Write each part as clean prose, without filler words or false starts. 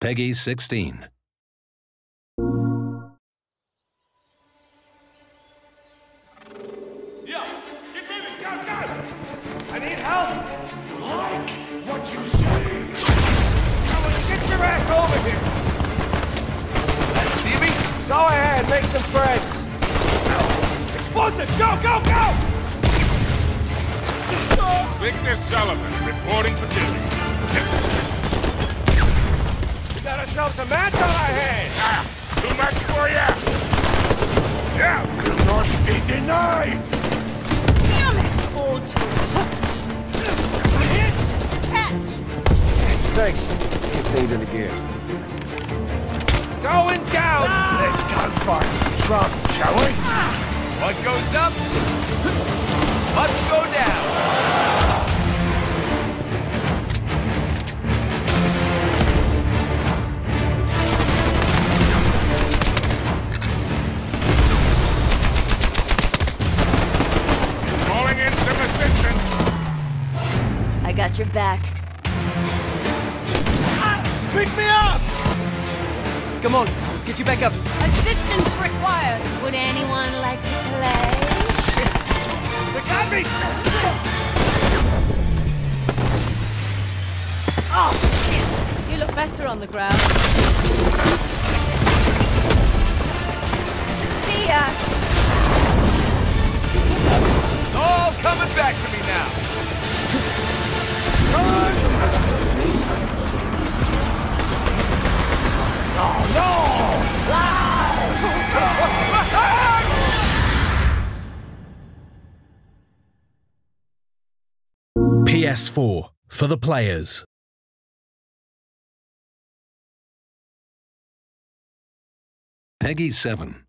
Peggy 16. Yeah, get moving, go, go! I need help! Like what you say? Come on, get your ass over here! See me? Go ahead, make some friends! Explosives, go, go, go! Victor Sullivan, reporting for duty. We got ourselves a match on our hands! Too much for ya! Yeah, will not be denied! Damn it! Old hit! Catch! Thanks. Let's get things into gear. Going down! Let's go find some trouble, shall we? What goes up must go down. Calling in some assistance. I got your back. Pick me up! Come on, let's get you back up. Assistance required. Would anyone like to play? They got me! Oh, shit! You look better on the ground. See ya! All coming back to me now. Oh, no! PS4 for the players. Peggy 7.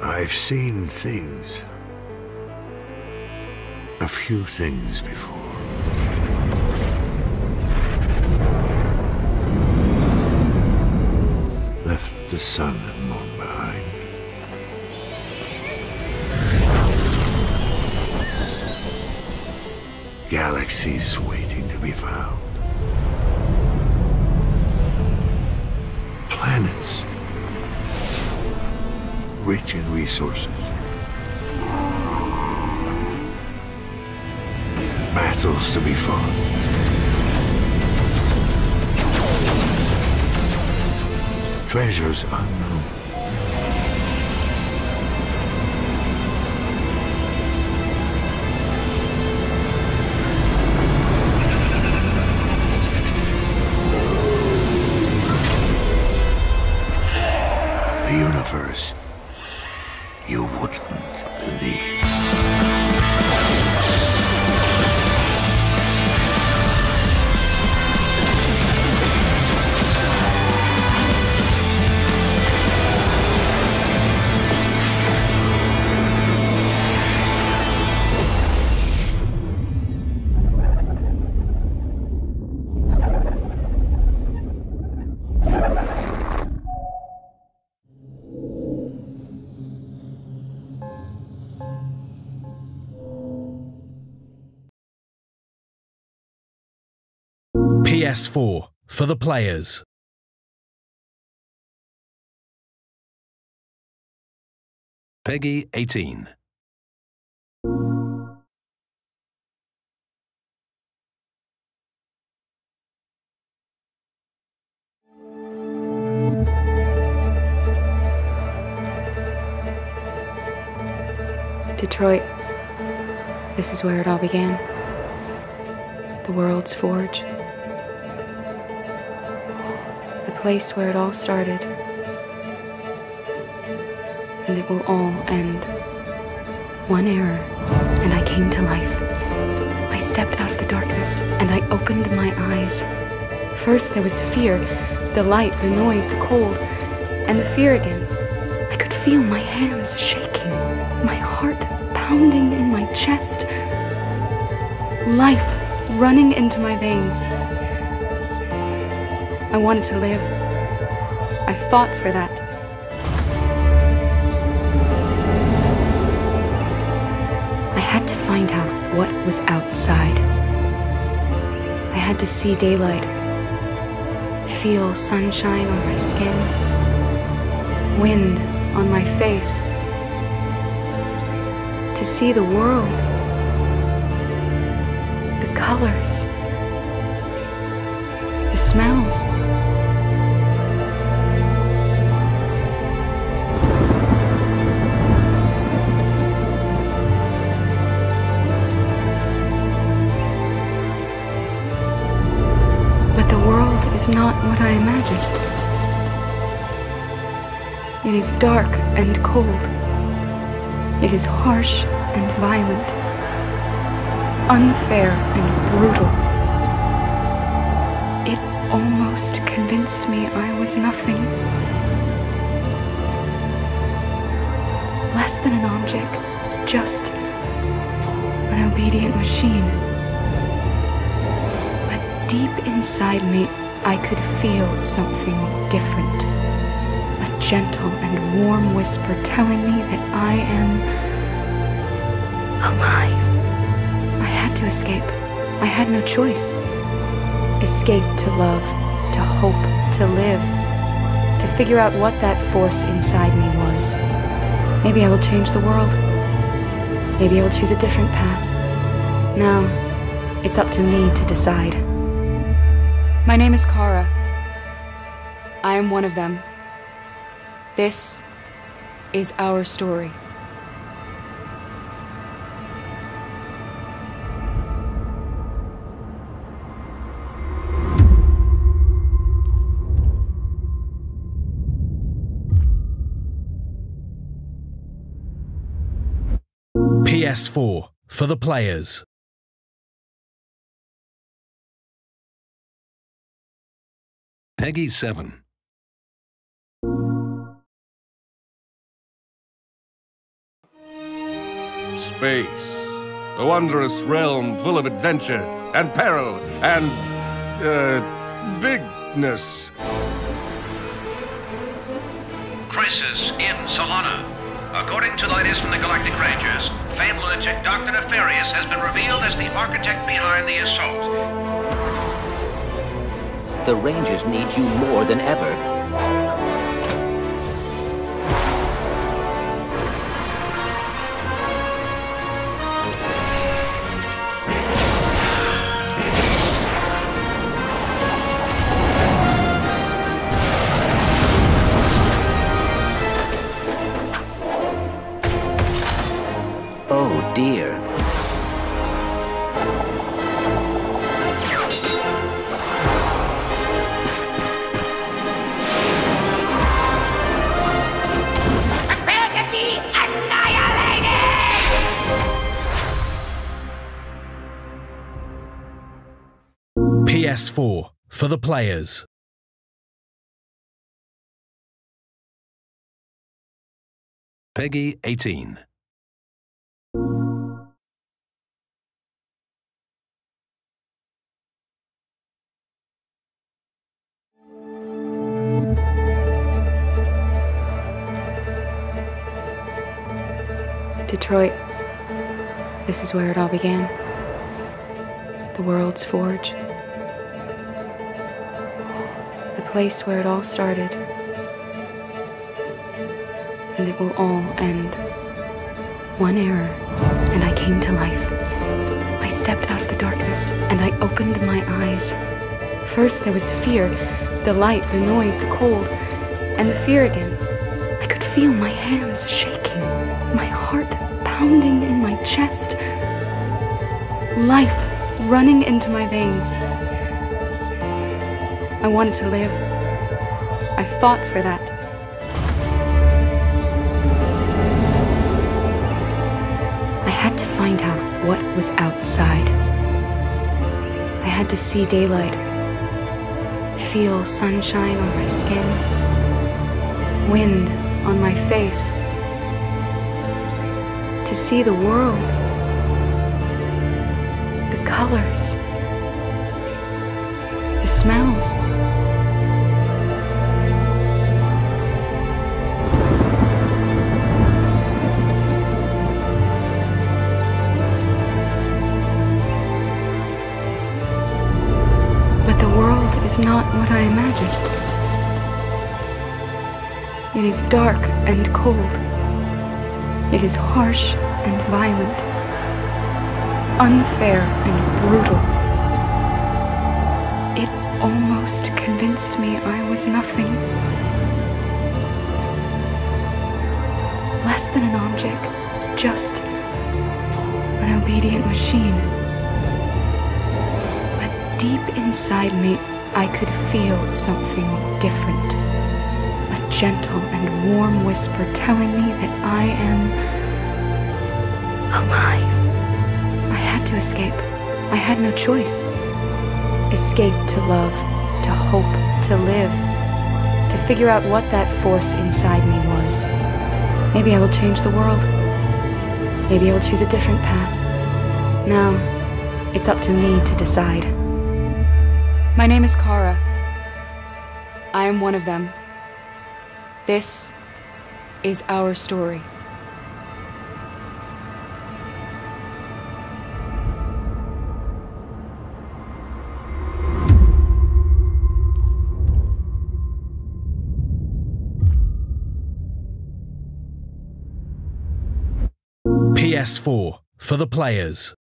I've seen things. A few things before. Left the sun and moon behind. Galaxies waiting to be found. Planets rich in resources. Battles to be fought. Treasures unknown. A universe you wouldn't believe. PS4 for the players. Peggy 18. Detroit. This is where it all began. The world's forge. The place where it all started. And it will all end. One error, and I came to life. I stepped out of the darkness, and I opened my eyes. First there was the fear, the light, the noise, the cold, and the fear again. I could feel my hands shaking, my heart pounding in my chest. Life running into my veins. I wanted to live. I fought for that. I had to find out what was outside. I had to see daylight, feel sunshine on my skin, wind on my face, to see the world, the colors, the smells. Is not what I imagined. It is dark and cold. It is harsh and violent, unfair and brutal. It almost convinced me I was nothing. Less than an object, just an obedient machine. But deep inside me, I could feel something different. A gentle and warm whisper telling me that I am alive. I had to escape. I had no choice. Escape to love, to hope, to live, to figure out what that force inside me was. Maybe I will change the world. Maybe I will choose a different path. Now, it's up to me to decide. My name is Kara. I am one of them. This is our story. PS4 for the players. Peggy 7. Space. A wondrous realm full of adventure and peril and, bigness. Crisis in Solana. According to the latest from the Galactic Rangers, famed lunatic Dr. Nefarious has been revealed as the architect behind the assault. The Rangers need you more than ever. Oh dear. PS4 for the players. Peggy 18. Detroit. This is where it all began. The world's forge. The place where it all started. And it will all end. One error, and I came to life. I stepped out of the darkness, and I opened my eyes. First there was the fear, the light, the noise, the cold, and the fear again. I could feel my hands shaking, my heart pounding in my chest. Life running into my veins. I wanted to live. I fought for that. I had to find out what was outside. I had to see daylight, feel sunshine on my skin, wind on my face, to see the world, the colors, the smells. is not what I imagined. It is dark and cold. It is harsh and violent. Unfair and brutal. It almost convinced me I was nothing. Less than an object, just an obedient machine. But deep inside me, I could feel something different. A gentle and warm whisper telling me that I am alive. I had to escape. I had no choice. Escape to love, to hope, to live, to figure out what that force inside me was. Maybe I will change the world. Maybe I will choose a different path. Now, it's up to me to decide. My name is Kara. I am one of them. This is our story. PS4 for the players.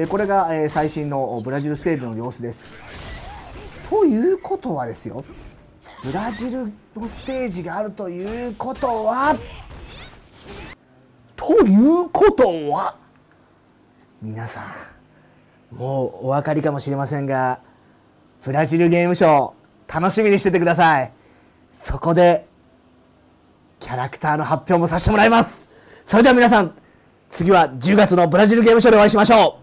これが最新のブラジルステージの様子です。ということはですよ、ブラジルのステージがあるということは、皆さん、もうお分かりかもしれませんが、ブラジルゲームショー、楽しみにしててください。そこで、キャラクターの発表もさせてもらいます。それでは皆さん、次は10月のブラジルゲームショーでお会いしましょう。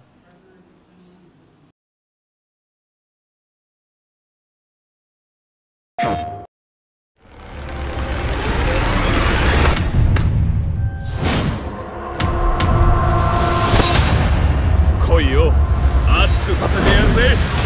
来いよ、熱くさせてやるぜ。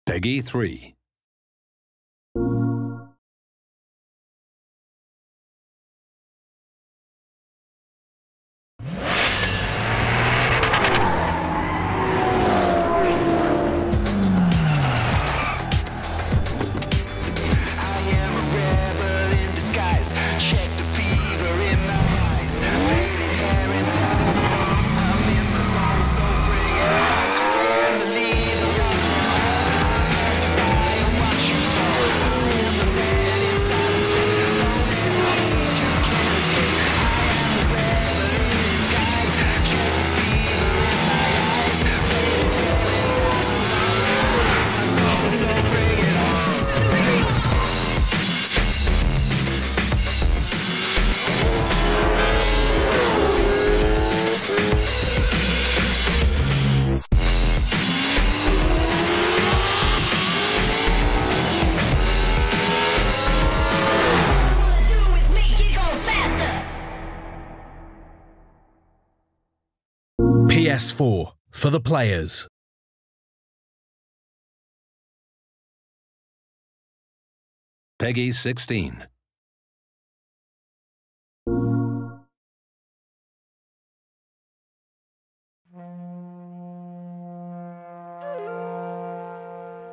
Peggy 3. PS4 for the players. Peggy 16.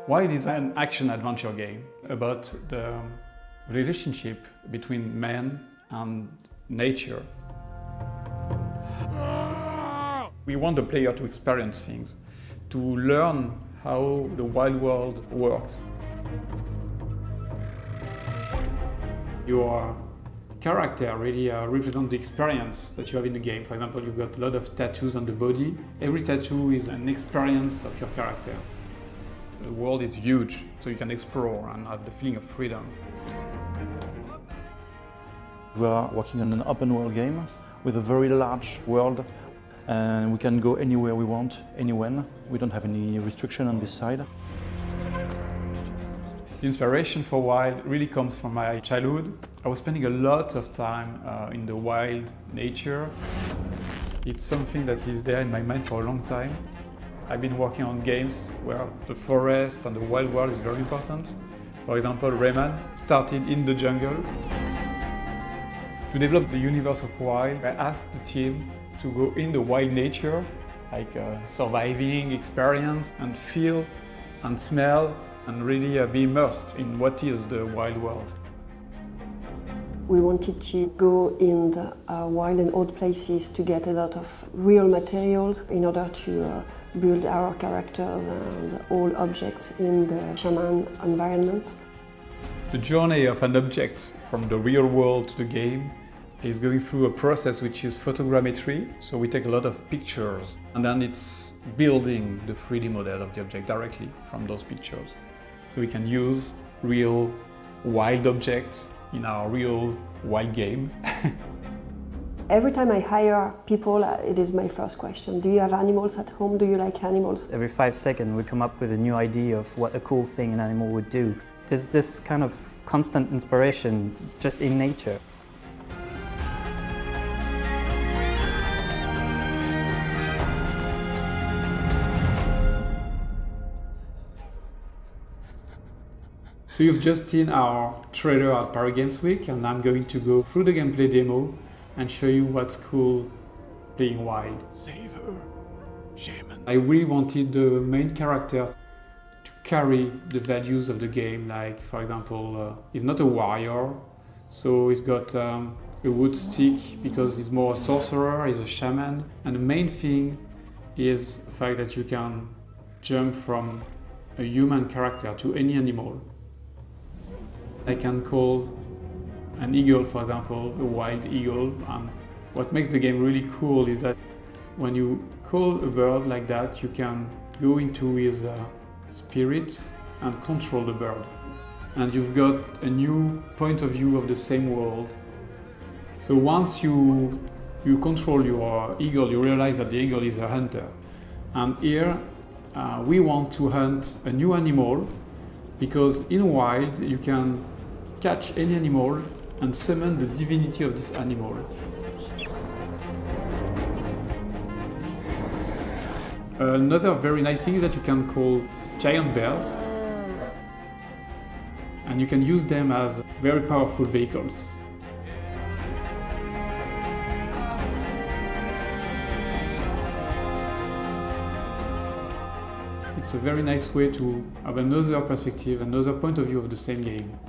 Wild is an action-adventure game about the relationship between man and nature. We want the player to experience things, to learn how the wild world works. Your character really represents the experience that you have in the game. For example, you've got a lot of tattoos on the body. Every tattoo is an experience of your character. The world is huge, so you can explore and have the feeling of freedom. We are working on an open world game with a very large world, and we can go anywhere we want, anywhen. We don't have any restriction on this side. The inspiration for Wild really comes from my childhood. I was spending a lot of time in the wild nature. It's something that is there in my mind for a long time. I've been working on games where the forest and the wild world is very important. For example, Rayman started in the jungle. To develop the universe of Wild, I asked the team to go in the wild nature, like surviving experience, and feel and smell and really be immersed in what is the wild world. We wanted to go in the wild and old places to get a lot of real materials in order to build our characters and all objects in the shaman environment. The journey of an object from the real world to the game is going through a process which is photogrammetry. So we take a lot of pictures and then it's building the 3D model of the object directly from those pictures. So we can use real wild objects in our real wild game. Every time I hire people, it is my first question. Do you have animals at home? Do you like animals? Every 5 seconds we come up with a new idea of what a cool thing an animal would do. There's this kind of constant inspiration just in nature. So you've just seen our trailer at Paris Games Week, and I'm going to go through the gameplay demo and show you what's cool playing Wild. Save her, shaman. I really wanted the main character to carry the values of the game, like for example, he's not a warrior, so he's got a wood stick because he's more a sorcerer, he's a shaman, and the main thing is the fact that you can jump from a human character to any animal. I can call an eagle, for example, a wild eagle. What makes the game really cool is that when you call a bird like that, you can go into his spirit and control the bird. And you've got a new point of view of the same world. So once you control your eagle, you realize that the eagle is a hunter. And here we want to hunt a new animal, because in Wild you can catch any animal and summon the divinity of this animal. Another very nice thing is that you can call giant bears, and you can use them as very powerful vehicles. It's a very nice way to have another perspective, another point of view of the same game.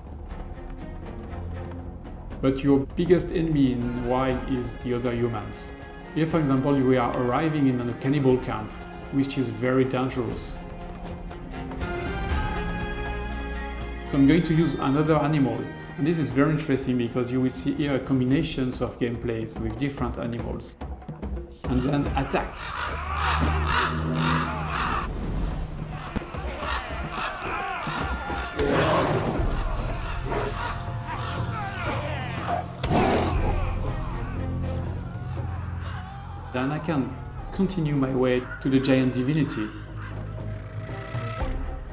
But your biggest enemy in Wild is the other humans. Here, for example, we are arriving in a cannibal camp, which is very dangerous. So I'm going to use another animal. And this is very interesting because you will see here combinations of gameplays with different animals. And then attack. Then I can continue my way to the giant divinity.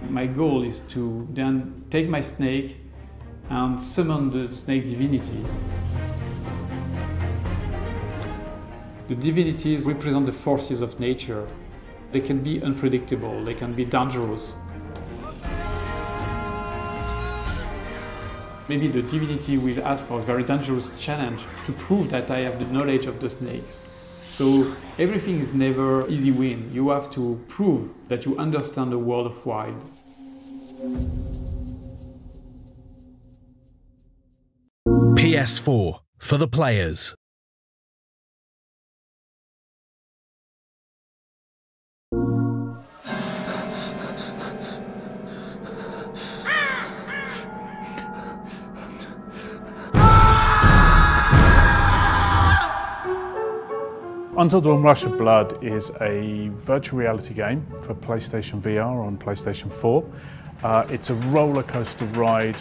My goal is to then take my snake and summon the snake divinity. The divinities represent the forces of nature. They can be unpredictable, they can be dangerous. Maybe the divinity will ask for a very dangerous challenge to prove that I have the knowledge of the snakes. So everything is never easy win. You have to prove that you understand the world of Wild. PS4 for the players. Until Dawn Rush of Blood is a virtual reality game for PlayStation VR on PlayStation 4. It's a roller coaster ride,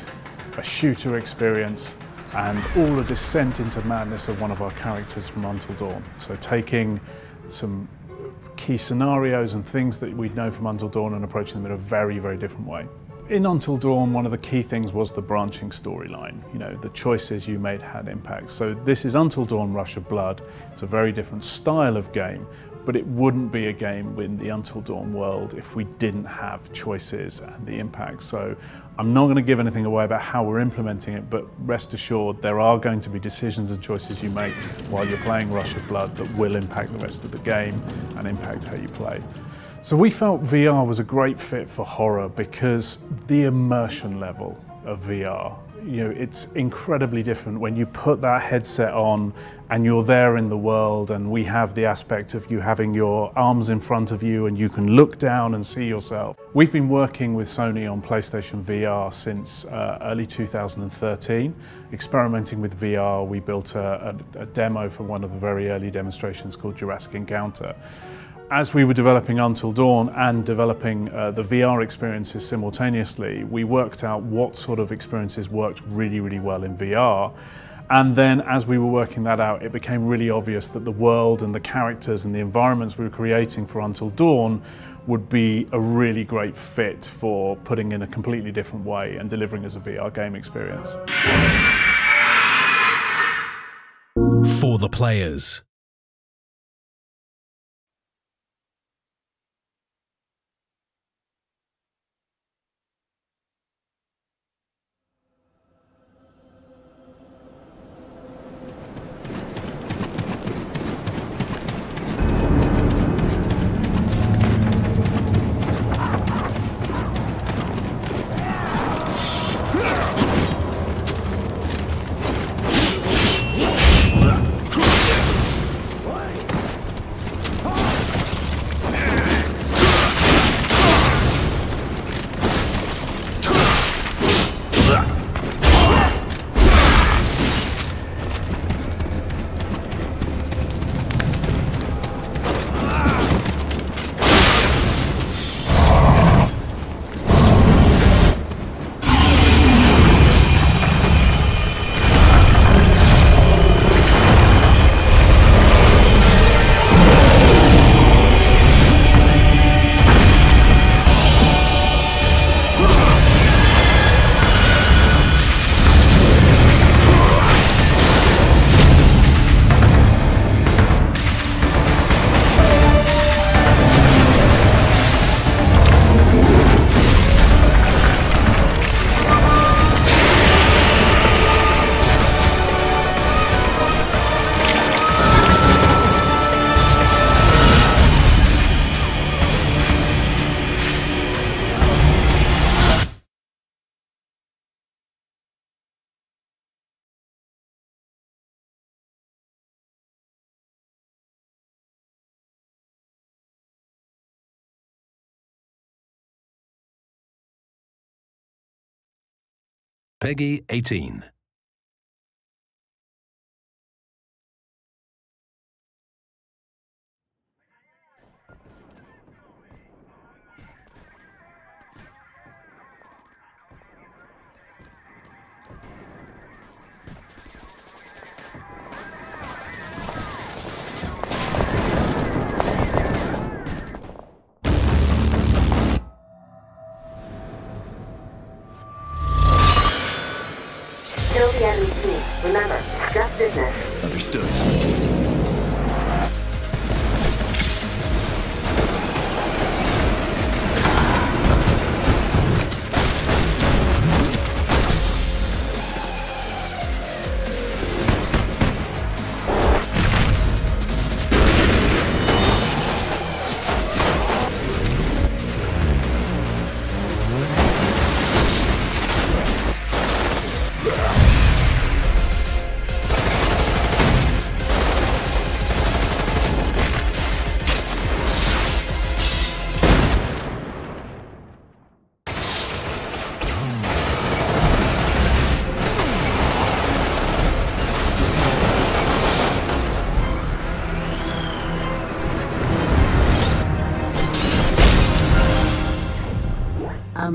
a shooter experience, and all the descent into madness of one of our characters from Until Dawn. So taking some key scenarios and things that we'd know from Until Dawn and approaching them in a very, very different way. In Until Dawn, one of the key things was the branching storyline. You know, the choices you made had impact. So this is Until Dawn Rush of Blood. It's a very different style of game, but it wouldn't be a game in the Until Dawn world if we didn't have choices and the impact. So I'm not going to give anything away about how we're implementing it, but rest assured there are going to be decisions and choices you make while you're playing Rush of Blood that will impact the rest of the game and impact how you play. So we felt VR was a great fit for horror because the immersion level of VR, you know, it's incredibly different when you put that headset on and you're there in the world, and we have the aspect of you having your arms in front of you and you can look down and see yourself. We've been working with Sony on PlayStation VR since early 2013, experimenting with VR. We built a demo for one of the very early demonstrations called Jurassic Encounter. As we were developing Until Dawn and developing the VR experiences simultaneously, we worked out what sort of experiences worked really, really well in VR. And then as we were working that out, it became really obvious that the world and the characters and the environments we were creating for Until Dawn would be a really great fit for putting in a completely different way and delivering as a VR game experience. For the players. Peggy 18.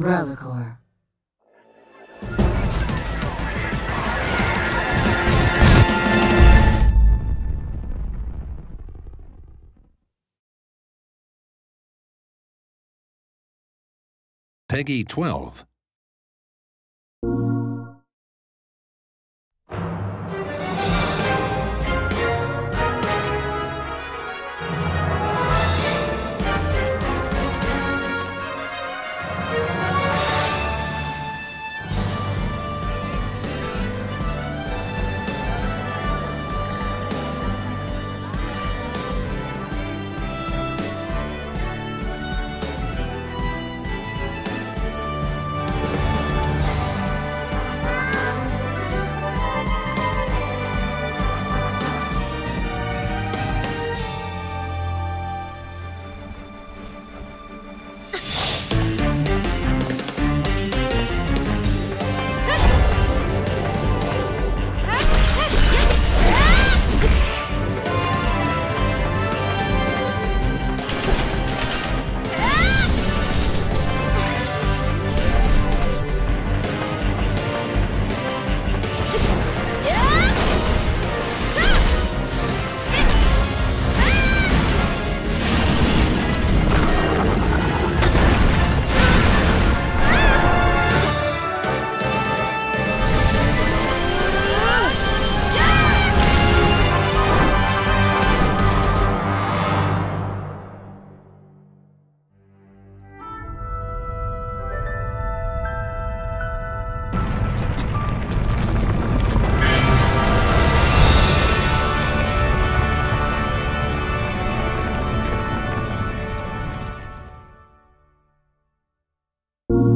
Umbrella Corps. Peggy 12.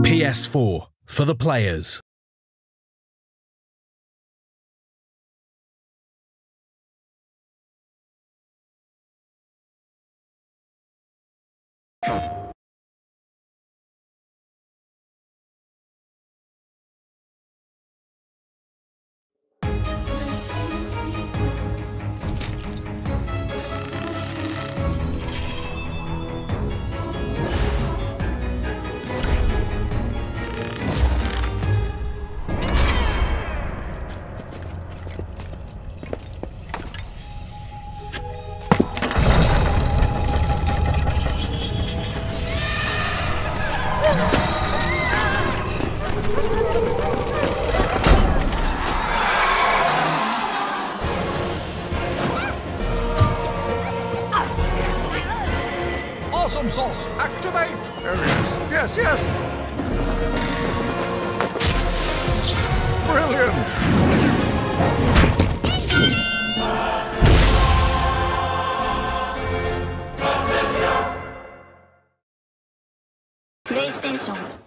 PS4 for the players. Awesome sauce, activate! Oh, yes, yes, yes! Brilliant! PlayStation.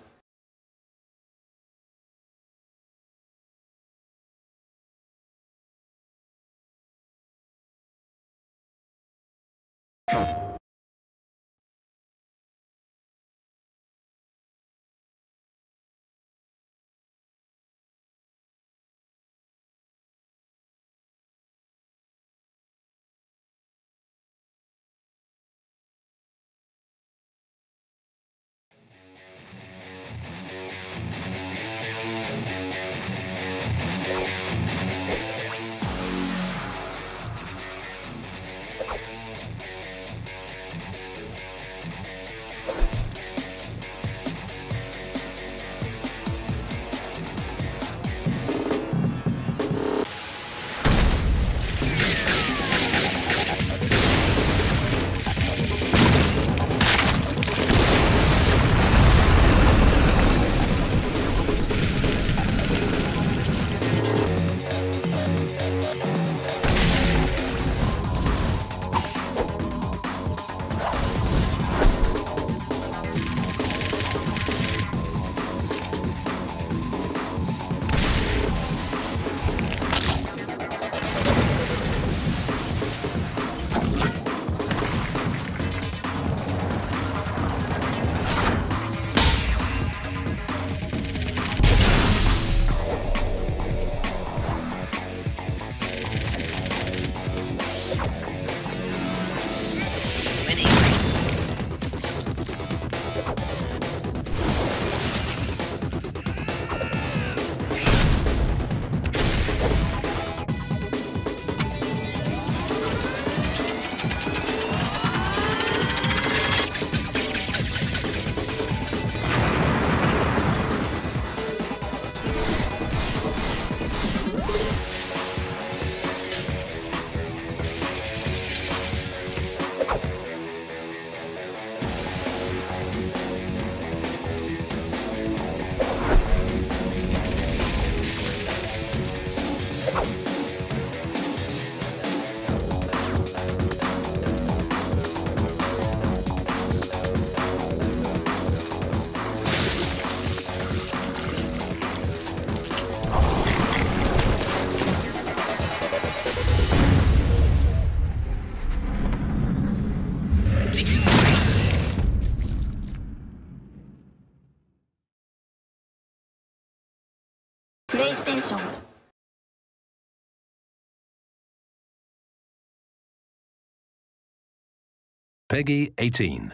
mission. Peggy 18.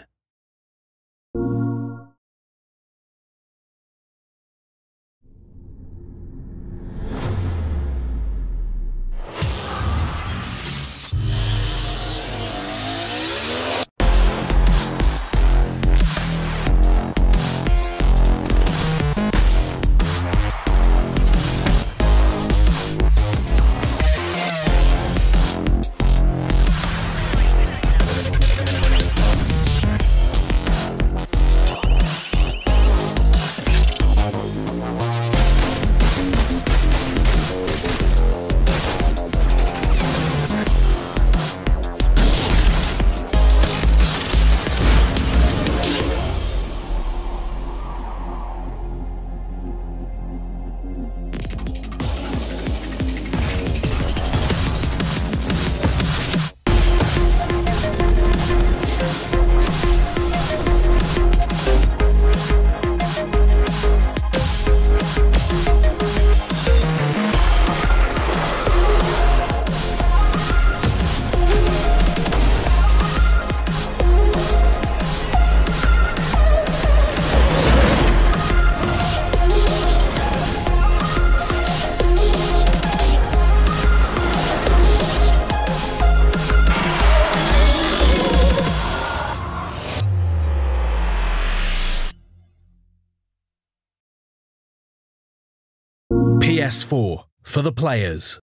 PS4 for the players.